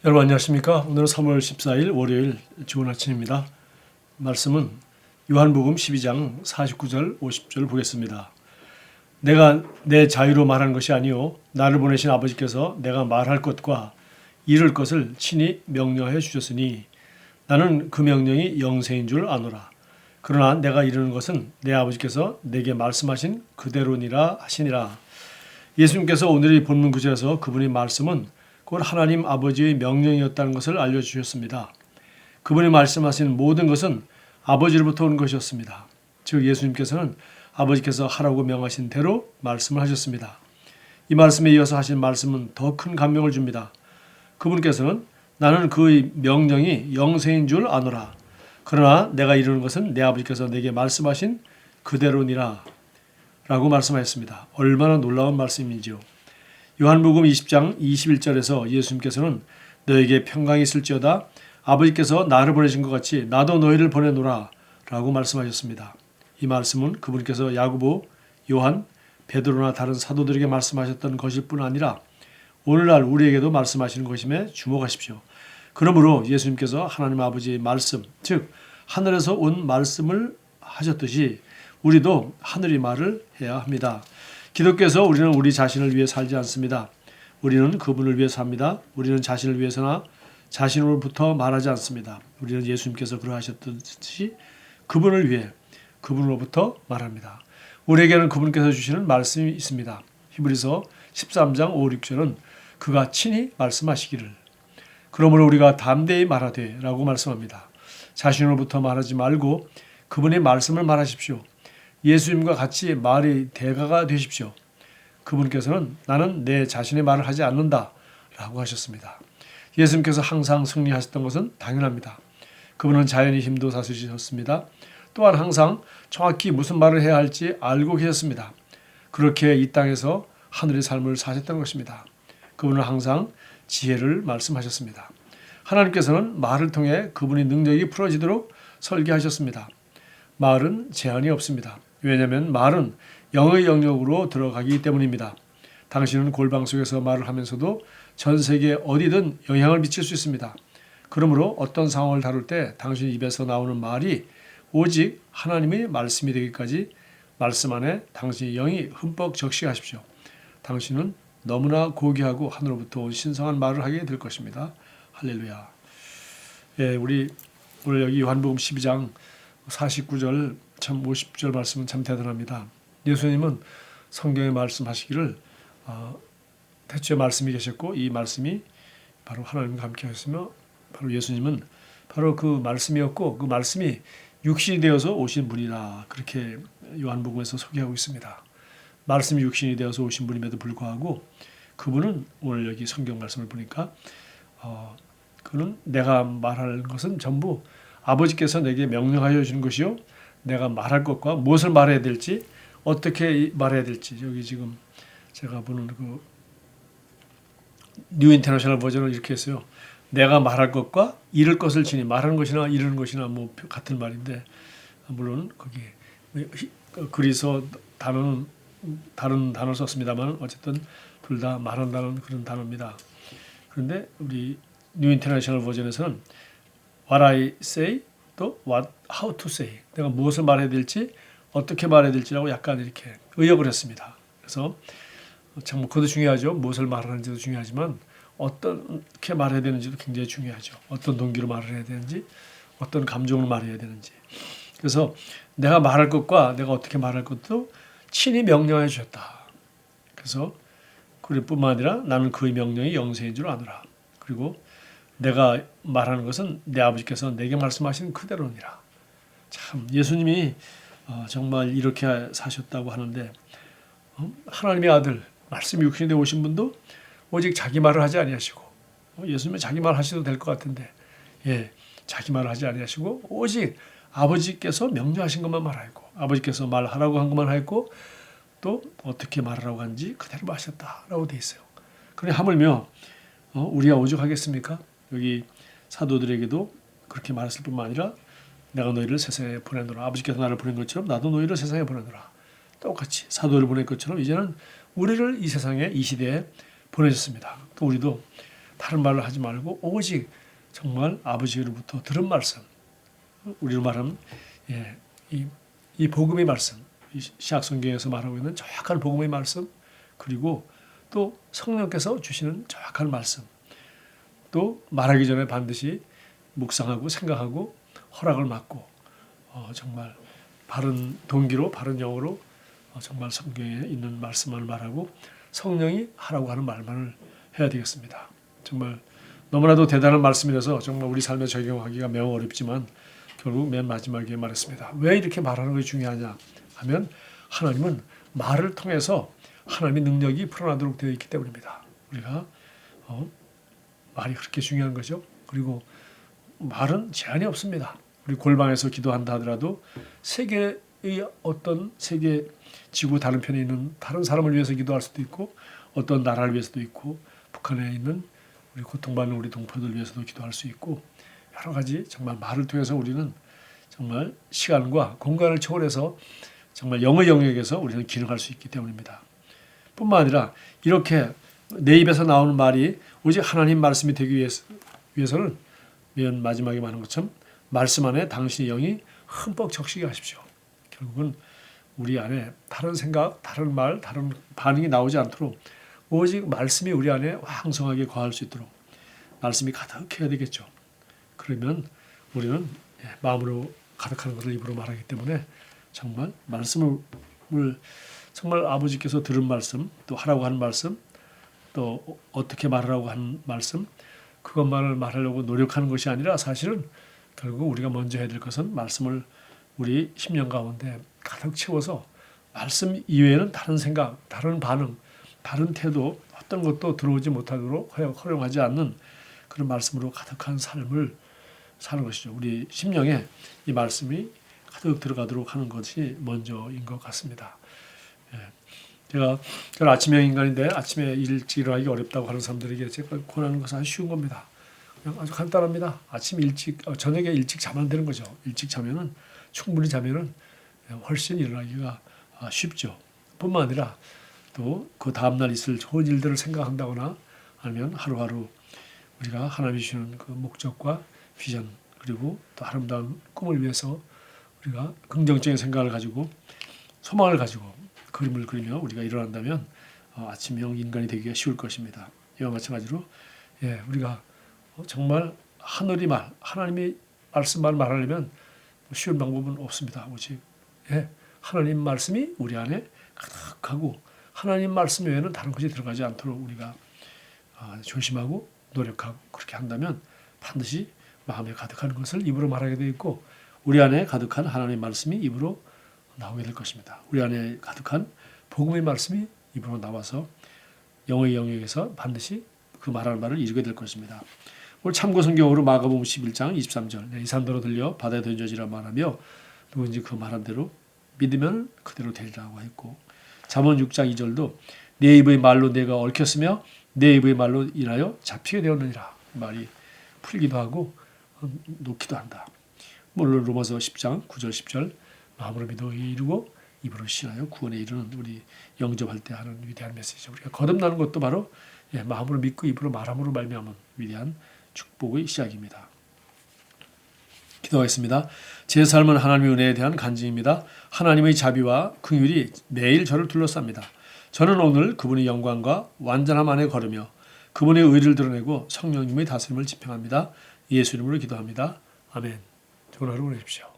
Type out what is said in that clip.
여러분 안녕하십니까? 오늘은 3월 14일 월요일 좋은 아침입니다. 말씀은 요한복음 12장 49절 50절 보겠습니다. 내가 내 자유로 말하는 것이 아니요 나를 보내신 아버지께서 내가 말할 것과 이룰 것을 친히 명령하여 주셨으니 나는 그 명령이 영생인 줄 아노라. 그러나 내가 이루는 것은 내 아버지께서 내게 말씀하신 그대로니라 하시니라. 예수님께서 오늘 이 본문 구절에서 그분의 말씀은 곧 하나님 아버지의 명령이었다는 것을 알려주셨습니다. 그분이 말씀하신 모든 것은 아버지로부터 온 것이었습니다. 즉 예수님께서는 아버지께서 하라고 명하신 대로 말씀을 하셨습니다. 이 말씀에 이어서 하신 말씀은 더 큰 감명을 줍니다. 그분께서는 나는 그의 명령이 영생인 줄 아노라. 그러나 내가 이루는 것은 내 아버지께서 내게 말씀하신 그대로니라 라고 말씀하셨습니다. 얼마나 놀라운 말씀인지요. 요한복음 20장 21절에서 예수님께서는 너에게 평강이 있을지어다 아버지께서 나를 보내신 것 같이 나도 너희를 보내노라 라고 말씀하셨습니다. 이 말씀은 그분께서 야고보, 요한, 베드로나 다른 사도들에게 말씀하셨던 것일 뿐 아니라 오늘날 우리에게도 말씀하시는 것임에 주목하십시오. 그러므로 예수님께서 하나님 아버지의 말씀, 즉 하늘에서 온 말씀을 하셨듯이 우리도 하늘의 말을 해야 합니다. 기독교에서 우리는 우리 자신을 위해 살지 않습니다. 우리는 그분을 위해 삽니다. 우리는 자신을 위해서나 자신으로부터 말하지 않습니다. 우리는 예수님께서 그러하셨듯이 그분을 위해 그분으로부터 말합니다. 우리에게는 그분께서 주시는 말씀이 있습니다. 히브리서 13장 5, 6절은 그가 친히 말씀하시기를 그러므로 우리가 담대히 말하되 라고 말씀합니다. 자신으로부터 말하지 말고 그분의 말씀을 말하십시오. 예수님과 같이 말의 대가가 되십시오. 그분께서는 나는 내 자신의 말을 하지 않는다 라고 하셨습니다. 예수님께서 항상 승리하셨던 것은 당연합니다. 그분은 자연히 힘도 다스리셨습니다. 또한 항상 정확히 무슨 말을 해야 할지 알고 계셨습니다. 그렇게 이 땅에서 하늘의 삶을 사셨던 것입니다. 그분은 항상 지혜를 말씀하셨습니다. 하나님께서는 말을 통해 그분의 능력이 풀어지도록 설계하셨습니다. 말은 제한이 없습니다. 왜냐하면 말은 영의 영역으로 들어가기 때문입니다. 당신은 골방 속에서 말을 하면서도 전 세계 어디든 영향을 미칠 수 있습니다. 그러므로 어떤 상황을 다룰 때 당신 입에서 나오는 말이 오직 하나님의 말씀이 되기까지 말씀 안에 당신의 영이 흠뻑 적시하십시오. 당신은 너무나 고귀하고 하늘로부터 온 신성한 말을 하게 될 것입니다. 할렐루야. 예, 우리 오늘 여기 요한복음 12장 49절 참 50절 말씀은 참 대단합니다. 예수님은 성경에 말씀하시기를 태초에 말씀이 계셨고 이 말씀이 바로 하나님과 함께 하셨으며 바로 예수님은 바로 그 말씀이었고 그 말씀이 육신이 되어서 오신 분이라 그렇게 요한복음에서 소개하고 있습니다. 말씀이 육신이 되어서 오신 분임에도 불구하고 그분은 오늘 여기 성경 말씀을 보니까 그는 내가 말할 것은 전부 아버지께서 내게 명령하여 주는 것이요 내가 말할 것과 무엇을 말해야 될지 어떻게 말해야 될지 여기 지금 제가 보는 그 뉴 인터내셔널 버전을 이렇게 했어요. 내가 말할 것과 이룰 것을 지니 말하는 것이나 이루는 것이나 뭐 같은 말인데 물론 거기 그리서 단어는 다른 단어를 썼습니다만 어쨌든 둘 다 말한다는 그런 단어입니다. 그런데 우리 뉴 인터내셔널 버전에서는 What I say 또 how to say 내가 무엇을 말해야 될지 어떻게 말해야 될지라고 약간 이렇게 의역을 했습니다. 그래서 참 그것도 중요하죠. 무엇을 말하는지도 중요하지만 어떻게 말해야 되는지도 굉장히 중요하죠. 어떤 동기로 말을 해야 되는지 어떤 감정으로 말해야 되는지 그래서 내가 말할 것과 내가 어떻게 말할 것도 친히 명령해 주셨다. 그래서 그뿐만 아니라 나는 그의 명령이 영생인 줄 아노라. 그리고 내가 말하는 것은 내 아버지께서 내게 말씀하신 그대로니라. 참 예수님이 정말 이렇게 사셨다고 하는데 하나님의 아들 말씀이 육신이 되어 오신 분도 오직 자기 말을 하지 아니하시고 예수님은 자기 말 하셔도 될 것 같은데 자기 말을 하지 아니하시고 오직 아버지께서 명령하신 것만 말하고 아버지께서 말하라고 한 것만 하였고 또 어떻게 말하라고 한지 그대로 하셨다라고 돼 있어요. 그러니 하물며 우리가 오죽하겠습니까? 여기 사도들에게도 그렇게 말했을 뿐만 아니라 내가 너희를 세상에 보내노라. 아버지께서 나를 보낸 것처럼 나도 너희를 세상에 보내노라. 똑같이 사도를 보낸 것처럼 이제는 우리를 이 세상에 이 시대에 보내셨습니다. 또 우리도 다른 말을 하지 말고 오직 정말 아버지로부터 들은 말씀, 우리로 말하면 이 복음의 말씀, 이 시약성경에서 말하고 있는 정확한 복음의 말씀, 그리고 또 성령께서 주시는 정확한 말씀, 또 말하기 전에 반드시 묵상하고 생각하고 허락을 받고 정말 바른 동기로 바른 영어로 정말 성경에 있는 말씀을 말하고 성령이 하라고 하는 말만을 해야 되겠습니다. 정말 너무나도 대단한 말씀이라서 정말 우리 삶에 적용하기가 매우 어렵지만 결국 맨 마지막에 말했습니다. 왜 이렇게 말하는 것이 중요하냐 하면 하나님은 말을 통해서 하나님의 능력이 풀어나도록 되어 있기 때문입니다. 우리가 말이 그렇게 중요한 거죠. 그리고 말은 제한이 없습니다. 우리 골방에서 기도한다 하더라도 세계의 어떤 세계 지구 다른 편에 있는 다른 사람을 위해서 기도할 수도 있고 어떤 나라를 위해서도 있고 북한에 있는 우리 고통받는 우리 동포들 위해서도 기도할 수 있고 여러 가지 정말 말을 통해서 우리는 정말 시간과 공간을 초월해서 정말 영의 영역에서 우리는 기능할 수 있기 때문입니다. 뿐만 아니라 이렇게 내 입에서 나오는 말이 오직 하나님 말씀이 되기 위해서는 맨 마지막에 말한 것처럼 말씀 안에 당신의 영이 흠뻑 적시게 하십시오. 결국은 우리 안에 다른 생각, 다른 말, 다른 반응이 나오지 않도록 오직 말씀이 우리 안에 왕성하게 거할 수 있도록 말씀이 가득해야 되겠죠. 그러면 우리는 마음으로 가득하는 것을 입으로 말하기 때문에 정말 말씀을 정말 아버지께서 들은 말씀, 또 하라고 하는 말씀, 또 어떻게 말하라고 하는 말씀, 그것만을 말하려고 노력하는 것이 아니라 사실은 결국 우리가 먼저 해야 될 것은 말씀을 우리 심령 가운데 가득 채워서 말씀 이외에는 다른 생각, 다른 반응, 다른 태도 어떤 것도 들어오지 못하도록 허용하지 않는 그런 말씀으로 가득한 삶을 사는 것이죠. 우리 심령에 이 말씀이 가득 들어가도록 하는 것이 먼저인 것 같습니다. 저는 아침형 인간인데 아침에 일찍 일어나기 어렵다고 하는 사람들에게 제가 권하는 것은 아주 쉬운 겁니다. 그냥 아주 간단합니다. 아침 일찍 저녁에 일찍 자면 되는 거죠. 일찍 자면은 충분히 자면은 훨씬 일어나기가 쉽죠. 뿐만 아니라 또 그 다음날 있을 좋은 일들을 생각한다거나 아니면 하루하루 우리가 하나님이 주시는 그 목적과 비전 그리고 또 아름다운 꿈을 위해서 우리가 긍정적인 생각을 가지고 소망을 가지고 그림을 그리며 우리가 일어난다면 아침형 인간이 되기가 쉬울 것입니다. 이와 마찬가지로 우리가 정말 하늘이 하나님이 말씀만 말하려면 쉬운 방법은 없습니다. 오직 하나님 말씀이 우리 안에 가득하고 하나님 말씀 외에는 다른 것이 들어가지 않도록 우리가 조심하고 노력하고 그렇게 한다면 반드시 마음에 가득한 것을 입으로 말하게 되어 있고 우리 안에 가득한 하나님의 말씀이 입으로 나오게 될 것입니다. 우리 안에 가득한 복음의 말씀이 입으로 나와서 영의 영역에서 반드시 그 말하는 말을 이루게 될 것입니다. 오늘 참고 성경으로 마가복음 11장 23절 이 산더러 들려 바다에 던져지라 말하며 누구든지 그 말한 대로 믿으면 그대로 되리라고 했고 잠언 6장 2절도 내 입의 말로 내가 얽혔으며 내 입의 말로 인하여 잡히게 되었느니라 말이 풀기도 하고 놓기도 한다. 물론 로마서 10장 9절 10절 마음으로 믿어 이루고 입으로 신하여 구원에 이르는 우리 영접할 때 하는 위대한 메시지. 우리가 거듭나는 것도 바로 마음으로 믿고 입으로 말함으로 말미암은 위대한 축복의 시작입니다. 기도하겠습니다. 제 삶은 하나님의 은혜에 대한 간증입니다. 하나님의 자비와 긍휼이 매일 저를 둘러쌉니다. 저는 오늘 그분의 영광과 완전함 안에 걸으며 그분의 의를 드러내고 성령님의 다스림을 집행합니다. 예수 이름으로 기도합니다. 아멘. 좋은 하루 보내십시오.